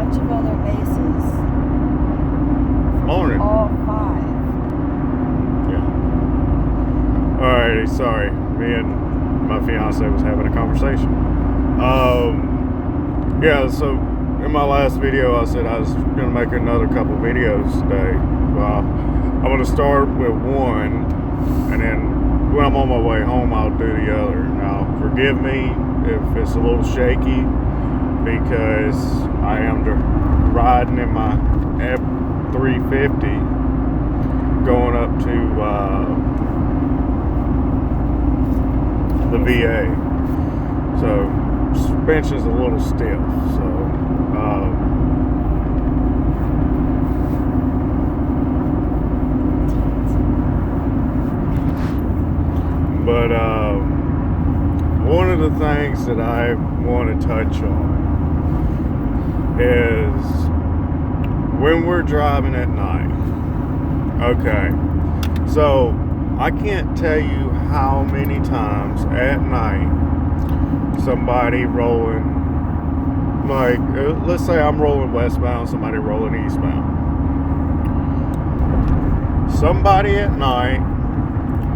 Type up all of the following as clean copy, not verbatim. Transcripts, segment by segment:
bunch of other bases. Morning. All 5. Yeah. Alrighty, sorry. Me and my fiance was having a conversation. Yeah, so in my last video I said I was going to make another couple videos today. Well, I'm going to start with one, and then when I'm on my way home I'll do the other. Now, forgive me if it's a little shaky, because I am riding in my F350 going up to the VA. So suspension's a little stiff. So but one of the things that I want to touch on is when we're driving at night. Okay, so I can't tell you how many times at night somebody rolling, like, let's say I'm rolling westbound, somebody rolling eastbound. Somebody at night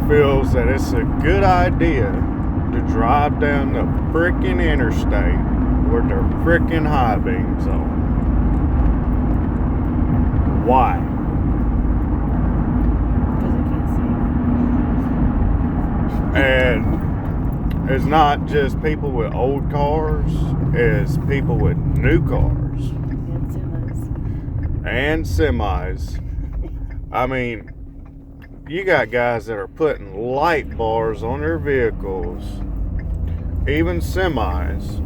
feels that it's a good idea to drive down the frickin' interstate with their frickin' high beams on. Why? And it's not just people with old cars, it's people with new cars. And semis. I mean, you got guys that are putting light bars on their vehicles, even semis.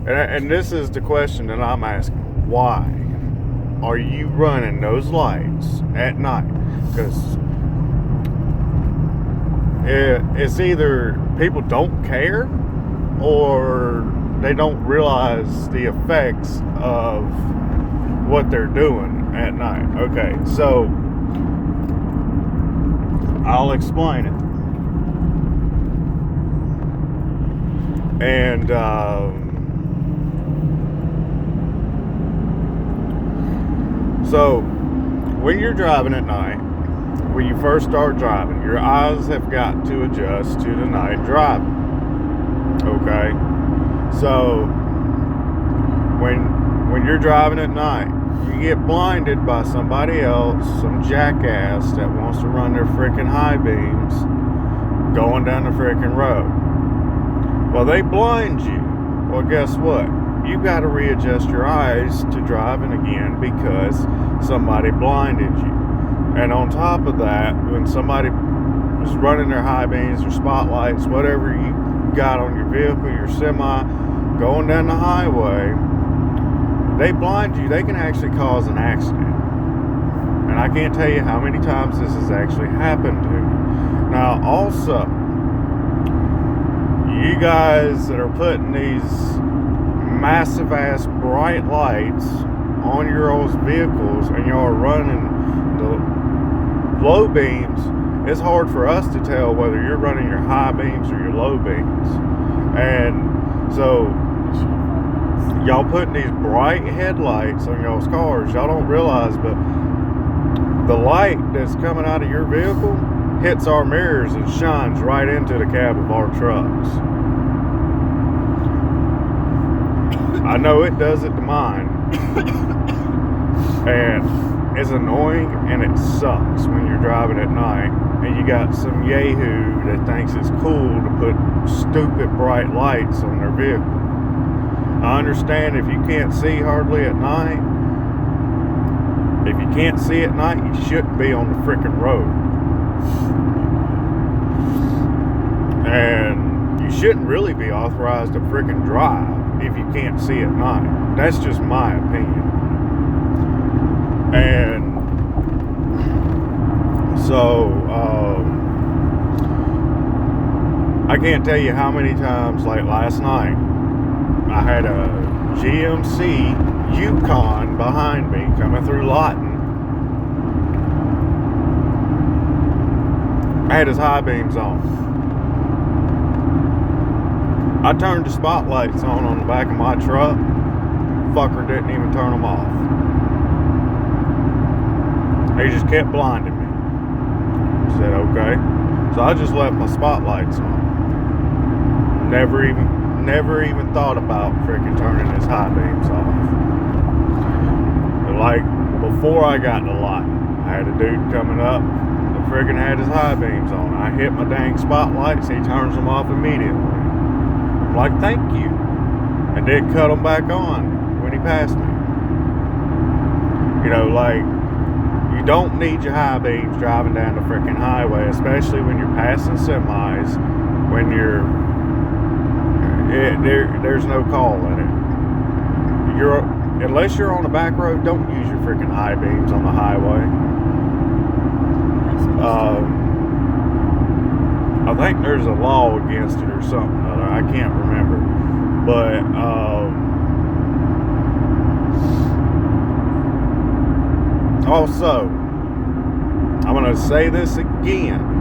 And this is the question that I'm asking. Why are you running those lights at night? Because it's either people don't care or they don't realize the effects of what they're doing at night. Okay, so I'll explain it. And so when you're driving at night, when you first start driving, your eyes have got to adjust to the night driving. Okay? So when you're driving at night, you get blinded by somebody else, some jackass that wants to run their freaking high beams going down the freaking road. Well, they blind you. Well, guess what? You got to readjust your eyes to driving again because somebody blinded you. And on top of that, when somebody is running their high beams or spotlights, whatever you got on your vehicle, your semi, going down the highway, they blind you, they can actually cause an accident. And I can't tell you how many times this has actually happened to me. Now, also, you guys that are putting these massive ass bright lights on your old vehicles and y'all are running the low beams, it's hard for us to tell whether you're running your high beams or your low beams. And so y'all putting these bright headlights on y'all's cars, y'all don't realize, but the light that's coming out of your vehicle hits our mirrors and shines right into the cab of our trucks. I know it does it to mine. And it's annoying and it sucks when you're driving at night and you got some yahoo that thinks it's cool to put stupid bright lights on their vehicle. I understand if you can't see hardly at night. If you can't see at night, you shouldn't be on the frickin' road. And you shouldn't really be authorized to frickin' drive if you can't see at night. That's just my opinion. And so I can't tell you how many times, like last night, I had a GMC Yukon behind me coming through Lawton. I had his high beams on. I turned the spotlights on the back of my truck Fucker didn't even turn them off. He just kept blinding me. I said, okay. So I just left my spotlights on. Never even thought about freaking turning his high beams off. But like, before I got in the lot, I had a dude coming up that freaking had his high beams on. I hit my dang spotlights, he turns them off immediately. I'm like, thank you. And did cut them back on when he passed me. You know, like, you don't need your high beams driving down the freaking highway, especially when you're passing semis, when you're, there's no call in it. Unless you're on a back road, don't use your freaking high beams on the highway. I think there's a law against it or something. I can't remember. But, also, I'm going to say this again.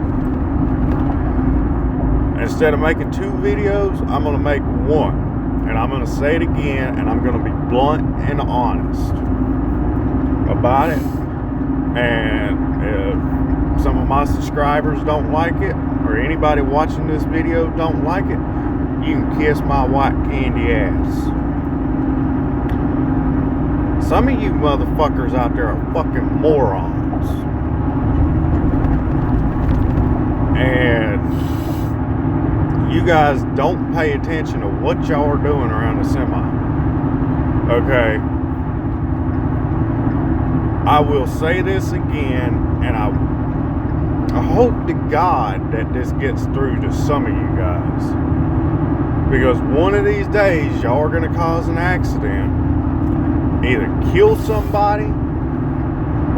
Instead of making 2 videos, I'm going to make 1. And I'm going to say it again, and I'm going to be blunt and honest about it. And if some of my subscribers don't like it, or anybody watching this video don't like it, you can kiss my white candy ass. Some of you motherfuckers out there are fucking morons. And you guys don't pay attention to what y'all are doing around the semi. Okay? I will say this again, and I hope to God that this gets through to some of you guys. Because one of these days, y'all are going to cause an accident. Either kill somebody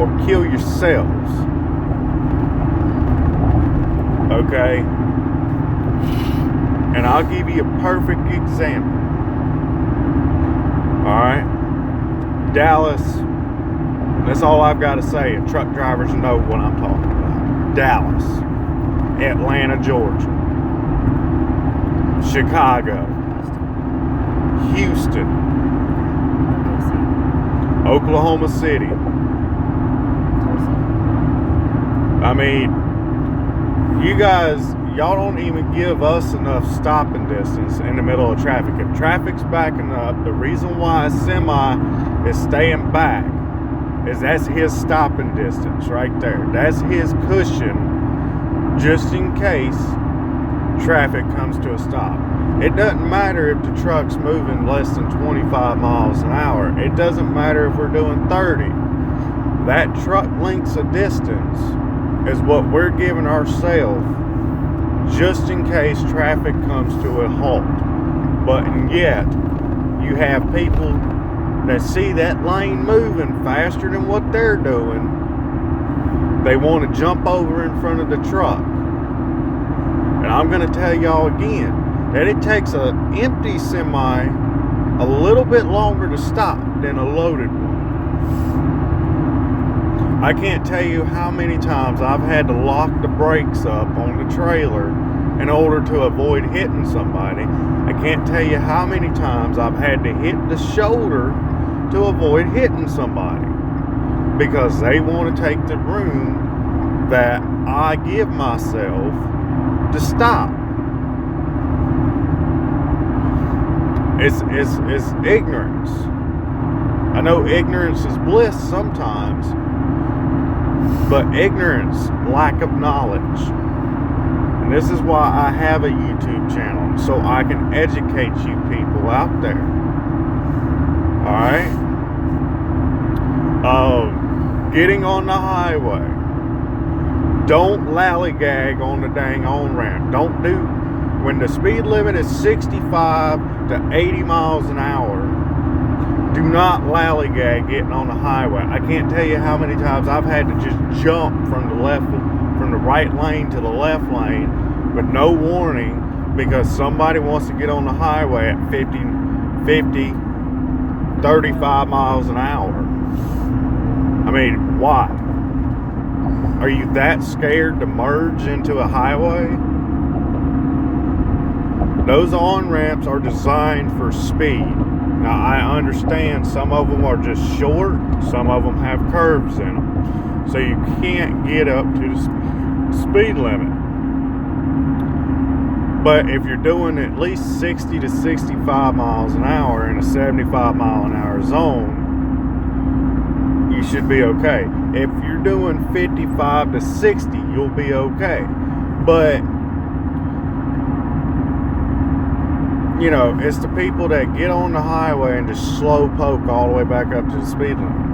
or kill yourselves. Okay? And I'll give you a perfect example. Alright? Dallas. That's all I've got to say. And truck drivers know what I'm talking about. Dallas. Atlanta, Georgia. Chicago. Houston. Oklahoma City. I mean, you guys, y'all don't even give us enough stopping distance in the middle of traffic. If traffic's backing up, the reason why a semi is staying back is that's his stopping distance right there. That's his cushion just in case traffic comes to a stop. It doesn't matter if the truck's moving less than 25 miles an hour. It doesn't matter if we're doing 30. That truck lengths of distance is what we're giving ourselves just in case traffic comes to a halt. But yet, you have people that see that lane moving faster than what they're doing. They want to jump over in front of the truck. And I'm going to tell y'all again that it takes an empty semi a little bit longer to stop than a loaded one. I can't tell you how many times I've had to lock the brakes up on the trailer in order to avoid hitting somebody. I can't tell you how many times I've had to hit the shoulder to avoid hitting somebody because they want to take the room that I give myself to stop. It's ignorance. I know ignorance is bliss sometimes, but ignorance, lack of knowledge. And this is why I have a YouTube channel, so I can educate you people out there. Alright? Getting on the highway. Don't lallygag on the dang on-ramp. Don't do, when the speed limit is 65 to 80 miles an hour, do not lallygag getting on the highway. I can't tell you how many times I've had to just jump from the right lane to the left lane with no warning because somebody wants to get on the highway at 35 miles an hour. I mean, why? Are you that scared to merge into a highway? Those on-ramps are designed for speed. Now, I understand some of them are just short, some of them have curves in them. So you can't get up to the speed limit. But if you're doing at least 60 to 65 miles an hour in a 75 mile an hour zone, you should be okay. If you're doing 55 to 60, you'll be okay. But, you know, it's the people that get on the highway and just slow poke all the way back up to the speed limit.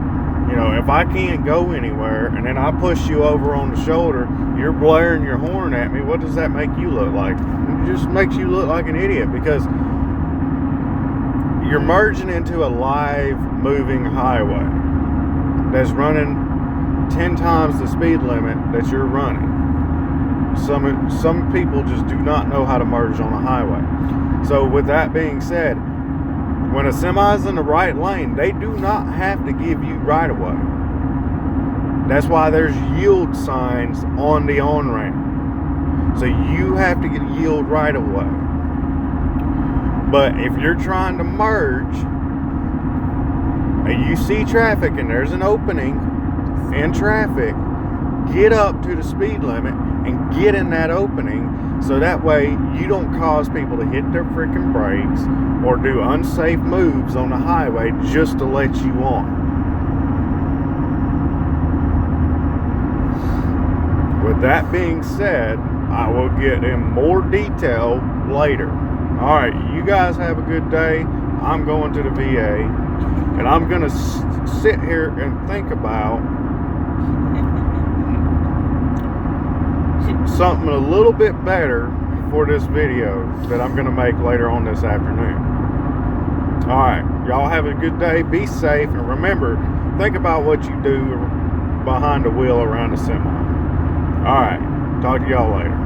You know, if I can't go anywhere and then I push you over on the shoulder, you're blaring your horn at me, what does that make you look like? It just makes you look like an idiot, because you're merging into a live moving highway that's running 10 times the speed limit that you're running. Some people just do not know how to merge on a highway. So with that being said, when a semi's in the right lane, they do not have to give you right of way. That's why there's yield signs on the on-ramp. So you have to get yield right of way. But if you're trying to merge and you see traffic and there's an opening in traffic, get up to the speed limit and get in that opening, so that way you don't cause people to hit their freaking brakes or do unsafe moves on the highway just to let you on. With that being said, I will get in more detail later. All right, you guys have a good day. I'm going to the VA, and I'm going to sit here and think about something a little bit better for this video that I'm going to make later on this afternoon. All right, y'all have a good day. Be safe, and remember, think about what you do behind the wheel around a semi. All right, talk to y'all later.